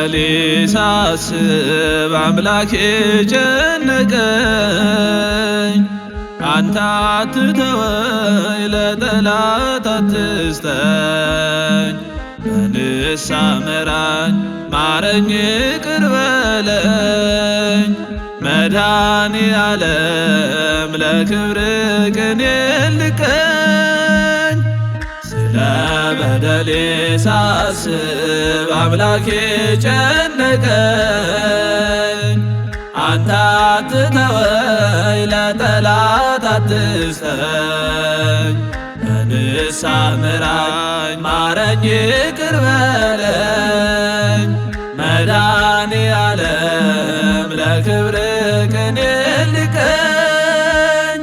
በደሌ ሳስብ አምላኬ ጨነቀኝ። አንተ አትተወኝ ለጠላት አትስጠኝ። በንስሐ ምራኝ ማረኝ ይቅር በለኝ። መድኃኔዓለም ለክብር ቅኔ ልቀኝ። ስለ በደሌ ሳስብ አምላኬ ጨነቀኝ። አንተ አትተወኝ ለጠላት አትስጠኝ። በንስሐ ምራኝ ማረኝ ይቅር በለኝ። መድኃኔዓለም ለክብር ቅኔ ልቀኝ።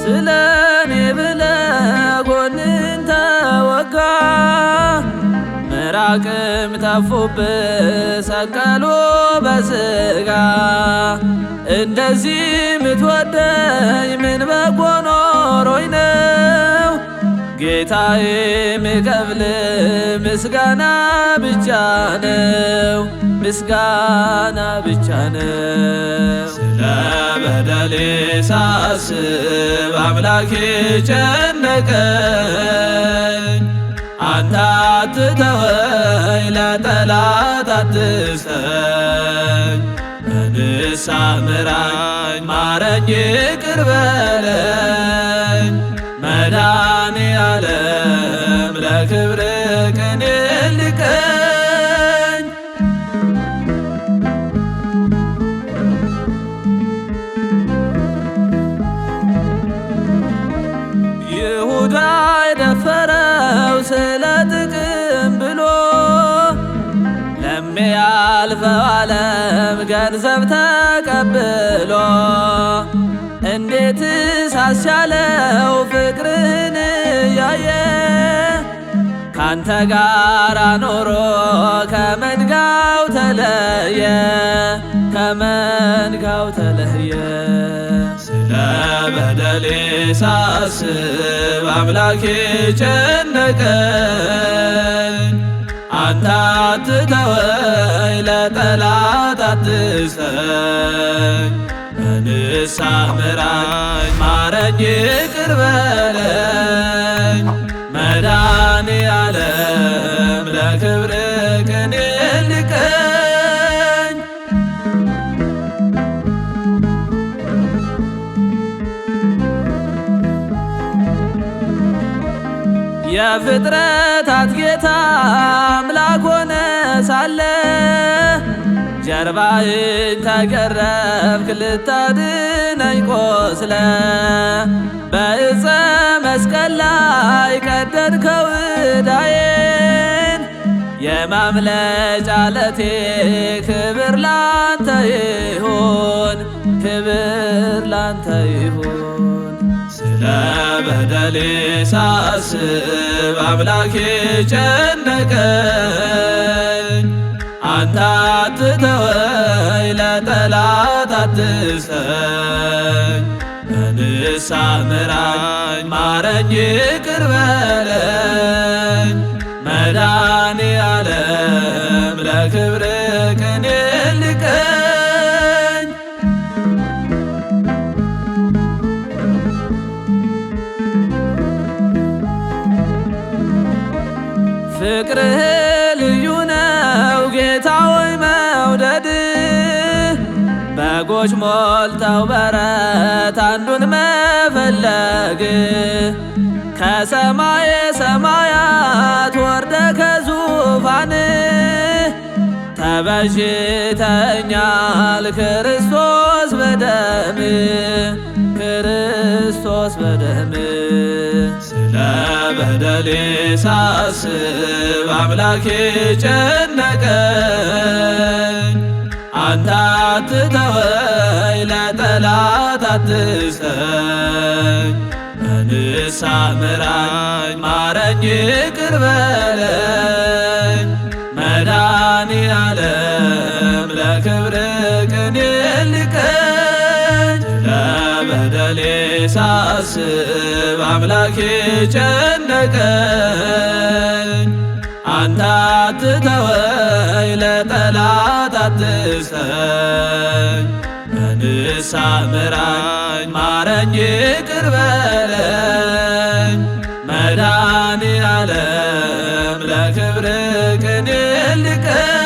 ስለኔ ብለህ ጎንን ተወጋ፣ ምራቅም ተፉብህ ሰቀሉ በሥጋ። እንደዚህ ምትወደኝ ምን በጎ ኖሮኝ ነው? ጌታዬ ምከፍል ምስጋና ብቻ ነው፣ ምስጋና ብቻ ነው። ስለ በደሌ ሳስብ አምላኬ ጨነቀኝ። አንተ አትተወኝ ለጠላት አትስጠኝ። በንስሐ ምራኝ ማረኝ ይቅር በለኝ። መድኃኔዓለም ለክብር ቅኔ ልቀኝ። ይሁዳ የደፈረው ስለ ጥቅም ብሎ ለሚያልፈው ዓለም ገንዘብ ተቀብሎ እንዴትስ አስቻለው ፍቅርን እያየ ካንተ ጋር ኖሮ ከመንጋው ተለየ፣ ከመንጋው ተለየ። ስለ በደሌ ሳስብ አምላኬ ጨነቀኝ። አንተ አትተወኝ ለጠላት አትስጠኝ። በንስሐ ምራኝ ማረኝ ይቅር በለኝ። መድኃኔዓለም ለክብር ቅኔ ልቀኝ። የፍጥረታት ጌታ አምላክ ሆነ ሳለ ጀርባህን ተገረፍክ ልታድነኝ ቆስለ። በዕፀ መስቀል ላይ ቀደድከው ዕዳዬን፣ የማምለጫ ዓለቴ ክብር ላንተ ይሁን፣ ክብር ላንተ ይሁን። ስለ በደሌ ሳስብ አምላኬ ጨነቀኝ። አንተ አትተወኝ ለጠላት አትስጠኝ። በንስሐ ምራኝ ማረኝ ይቅር በለኝ። መድኃኔዓለም ለክብር ቅኔ ልቀኝ። ፍቅርህ ልዩ ነው ጌታ ሆይ መውደድ። በጎች ሞልተው በረት አንዱን መፈለግ። ከሰማየ ሰማያት ወርደ ከዙፋን ተበጅተኛል ክርስቶስ በደም፣ ክርስቶስ በደም። ስለ በደሌ ሳስብ አምላኬ ጨነቀኝ። አንተ አትተወኝ ለጠላት አትስጠኝ። በንስሐ ምራኝ ማረኝ ይቅር በለኝ። መድኃኔዓለም ለክብር ቅኔ ልቀኝ። ለበደሌ ሳስብ አምላኬ ጨነቀኝ። አንተ አትተወኝ ለጠላት አትስጠኝ። በንስሐ ምራኝ ማረኝ ይቅር በለኝ። መድኃኔዓለም ለክብርህ ቅኔ ልቀኝ